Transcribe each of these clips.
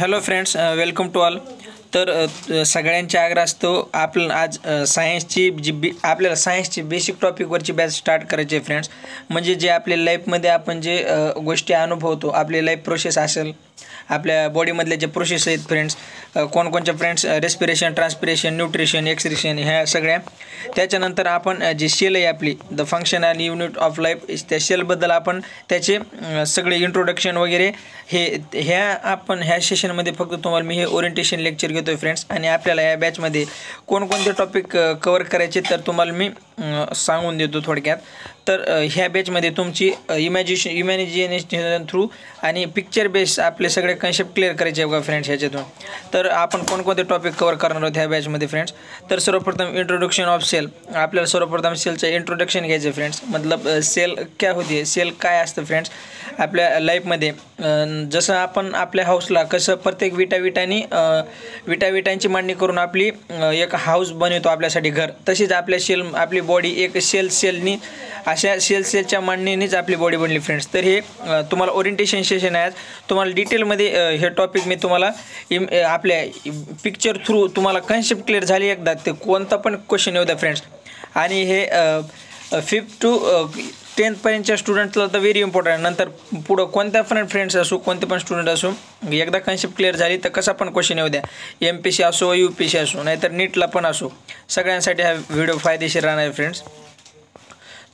Hello friends, welcome to all. तर सगळ्यांच्या आग्रहास्तव आपण आज सायन्सची आपल्याला सायन्सची बेसिक टॉपिकवरची बॅच स्टार्ट करायची आहे फ्रेंड्स. म्हणजे जे आपल्या लाईफमध्ये आपण जे गोष्टी अनुभवतो, आपली लाईफ प्रोसेस असेल, आपल्या बॉडीमधले जे प्रोसेस आहेत फ्रेंड्स, कोणकोणच्या friends respiration, transpiration, nutrition, excretion, ह्या सगळ्या. त्याच्यानंतर आपण जी सेल आहे आपली, the functional unit of life, त्या सेलबद्दल आपण त्याचे सगळे इंट्रोडक्शन वगैरे ह्या सेशनमध्ये फक्त तुम्हाला मी हे ओरिएंटेशन लेक्चर घेतो आहे फ्रेंड्स. आणि आपल्याला या बॅचमध्ये कोणकोणते टॉपिक कवर करायचे तर तुम्हाला मी सांगून देतो थोडक्यात. तर ह्या बॅचमध्ये तुमची इमॅजिनेशन थ्रू आणि पिक्चर बेस आपले सगळे कन्सेप्ट क्लिअर करायचे आहे बघा फ्रेंड्स ह्याच्यातून. तर आपण कोणकोणते टॉपिक कवर करणार आहोत ह्या बॅचमध्ये फ्रेंड्स. तर सर्वप्रथम इंट्रोडक्शन ऑफ सेल. आपल्याला सर्वप्रथम सेलचं इंट्रोडक्शन घ्यायचं आहे फ्रेंड्स. मतलब सेल क्या होती, सेल काय असतं फ्रेंड्स आपल्या लाईफमध्ये. जसं आपण आपल्या हाऊसला कसं प्रत्येक विटांची मांडणी करून आपली एक हाऊस बनवतो आपल्यासाठी घर, तशीच आपली बॉडी एक सेलनी अशा सेलच्या मांडणीनेच आपली बॉडी बनली फ्रेंड्स. तर हे तुम्हाला ओरिएंटेशन सेशन आहे. तुम्हाला डिटेलमध्ये हे टॉपिक मी तुम्हाला आपल्या पिक्चर थ्रू तुम्हाला कन्सेप्ट क्लिअर झाली एकदा, ते कोणता पण क्वेश्चन येऊ द्या फ्रेंड्स. आणि हे 5th to 10th स्टुडंट्सला तर व्हेरी इम्पॉर्टंट आहे. नंतर पुढं कोणत्या पण फ्रेंड्स असो, कोणते पण स्टुडंट असो, एकदा कन्सेप्ट क्लिअर झाली तर कसा पण क्वेश्चन येऊ द्या, MPC असो, UPC असो, नाहीतर नीटला पण असो, सगळ्यांसाठी हा व्हिडिओ फायदेशीर राहणार आहे फ्रेंड्स.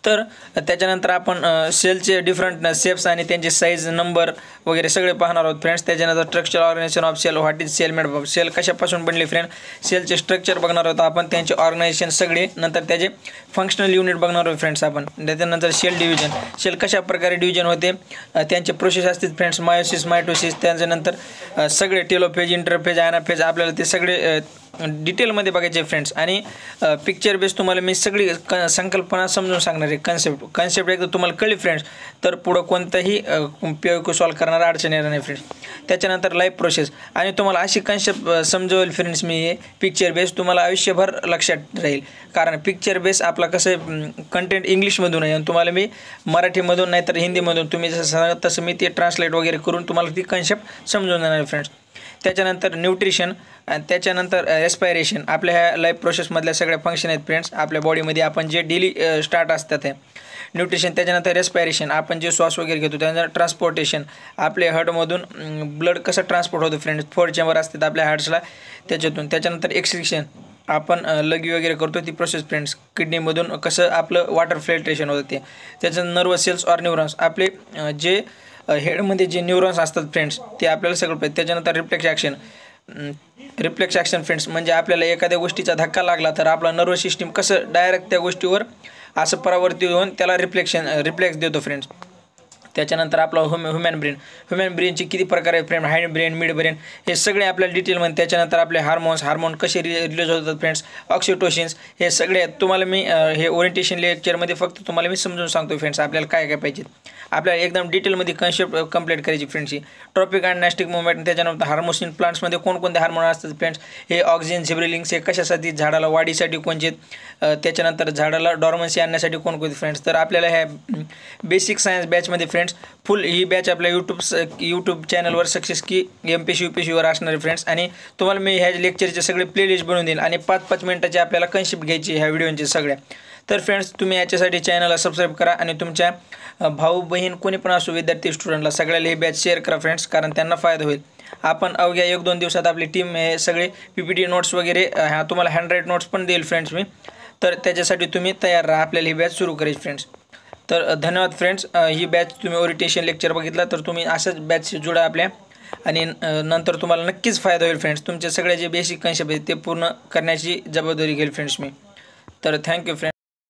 तर त्याच्यानंतर आपण सेलचे डिफरंट शेप्स आणि त्यांचे साईज, नंबर वगैरे सगळे पाहणार आहोत फ्रेंड्स. त्याच्यानंतर structure organisation of cell, what is cell made of, cell कशापासून बनली फ्रेंड, सेलचे स्ट्रक्चर बघणार आहोत आपण, त्यांचे ऑर्गनायझेशन सगळे. नंतर त्याचे फंक्शनल युनिट बघणार आहोत फ्रेंड्स आपण. त्याच्यानंतर सेल डिव्हिजन, सेल कशा प्रकारे डिव्हिजन होते, त्यांचे प्रोसेस असतील फ्रेंड्स, मायोसिस, मायटोसिस, त्याच्यानंतर सगळे टेलोफेज, इंटरफेज, ॲनाफेज, आपल्याला ते सगळे डिटेलमध्ये बघायचे फ्रेंड्स. आणि पिक्चर बेस तुम्हाला मी सगळी संकल्पना समजून सांगणार आहे. कन्सेप्ट एकदा तुम्हाला कळली फ्रेंड्स तर पुढं कोणताही POQ सॉल्व करणारा अडचण येणार नाही फ्रेंड्स. त्याच्यानंतर लाईफ प्रोसेस, आणि तुम्हाला अशी कन्सेप्ट समजवेल फ्रेंड्स मी, हे पिक्चर बेस तुम्हाला आयुष्यभर लक्षात राहील. कारण पिक्चर बेस आपला कसं कंटेंट इंग्लिशमधून आहे आणि तुम्हाला मी मराठीमधून नाहीतर हिंदीमधून तुम्ही जसं सांगा तसं मी ते ट्रान्सलेट वगैरे करून तुम्हाला ती कन्सेप्ट समजून देणार आहे फ्रेंड्स. त्याच्यानंतर न्यूट्रिशन आणि त्याच्यानंतर रेस्पायरेशन, आपल्या ह्या लाईफ प्रोसेसमधल्या सगळ्या फंक्शन आहेत फ्रेंड्स. आपल्या बॉडीमध्ये आपण जे डेली स्टार्ट असतात हे न्यूट्रिशन. त्याच्यानंतर रेस्पायरेशन, आपण जे श्वास वगैरे घेतो. त्यानंतर ट्रान्सपोर्टेशन, आपल्या हार्टमधून ब्लड कसं ट्रान्सपोर्ट होतं फ्रेंड्स, 4 चेंबर असतात आपल्या हार्ट्सला त्याच्यातून. त्याच्यानंतर एक्सक्रिशन, आपण लघवी वगैरे करतो ती प्रोसेस फ्रेंड्स. किडनीमधून कसं आपलं वॉटर फिल्ट्रेशन होतं ते. त्याच्यानंतर नर्वस सेल्स ऑर न्यूरॉन्स, आपले जे हेडमध्ये जे न्यूरॉन्स असतात फ्रेंड्स ते आपल्याला सगळं पाहिजे. त्याच्यानंतर रिफ्लेक्स ॲक्शन फ्रेंड्स, म्हणजे आपल्याला एखाद्या गोष्टीचा धक्का लागला तर आपला नर्वस सिस्टीम कसं डायरेक्ट त्या गोष्टीवर असं परावर्तित होऊन त्याला रिफ्लेक्स देतो फ्रेंड्स. त्याच्यानंतर आपला ह्युमन ब्रेनची किती प्रकार आहे फ्रेंड, हाय ब्रेन, मिड ब्रेन, हे सगळे आपल्या डिटेलमध्ये. त्याच्यानंतर आपले हार्मोन कसे रिलीज होतात फ्रेंड्स, ऑक्सिटोसिन्स, हे सगळे तुम्हाला मी हे ओरिएंटेशन लेक्चरमध्ये फक्त तुम्हाला मी समजून सांगतो फ्रेंड्स आपल्याला काय काय पाहिजे. आपल्याला एकदम डिटेलमध्ये कन्सेप्ट कंप्लीट करायची फ्रेंड्सची. ट्रॉपिक अँड नास्टिक मुवमेंट, त्याच्यानंतर हार्मोन प्लांट्समध्ये कोणकोणते हार्मोन असतात फ्रेंड्स, हे ऑक्सिजन, झिब्रेलिंग्स, हे कशासाठी, झाडाला वाढीसाठी कोणते, त्याच्यानंतर झाडाला डॉर्मन्सी आणण्यासाठी कोणकोणते फ्रेंड्स. तर आपल्याला ह्या बेसिक सायन्स बॅचमध्ये फ्रेंड्स फुल ही बॅच आपल्या यूट्यूब चॅनलवर सक्सेस की MPC UPCवर असणार आहे फ्रेंड्स. आणि तुम्हाला मी ह्या लेक्चरचे सगळे प्लेलिस्ट बनवून देईन आणि 5-5 मिनिटाचे आपल्याला कन्सेप्ट घ्यायची ह्या व्हिडिओचे सगळ्या. तर फ्रेंड्स तुम्ही याच्यासाठी चॅनलला सबस्क्राईब करा आणि तुमच्या भाऊ बहीण कोणी पण असो, विद्यार्थी स्टुडंटला सगळ्याला ही बॅच शेअर करा फ्रेंड्स, कारण त्यांना फायदा होईल. आपण अवघ्या 1-2 दिवसात आपली टीम हे सगळे PPT नोट्स वगैरे तुम्हाला हँडराईट नोट्स पण देईल फ्रेंड्स मी. तर त्याच्यासाठी तुम्ही तयार राहा, आपल्याला ही बॅच सुरू करायची फ्रेंड्स. तर धन्यवाद फ्रेंड्स. ही बॅच तुम्ही ओरिएंटेशन लेक्चर बघितला तर तुम्ही असंच बॅचशी जुळा आपल्या, आणि नंतर तुम्हाला नक्कीच फायदा होईल फ्रेंड्स. तुमचे सगळे जे बेसिक कन्सेप्ट आहेत ते पूर्ण करण्याची जबाबदारी घेईल फ्रेंड्स मी. तर थँक्यू फ्रेंड्स.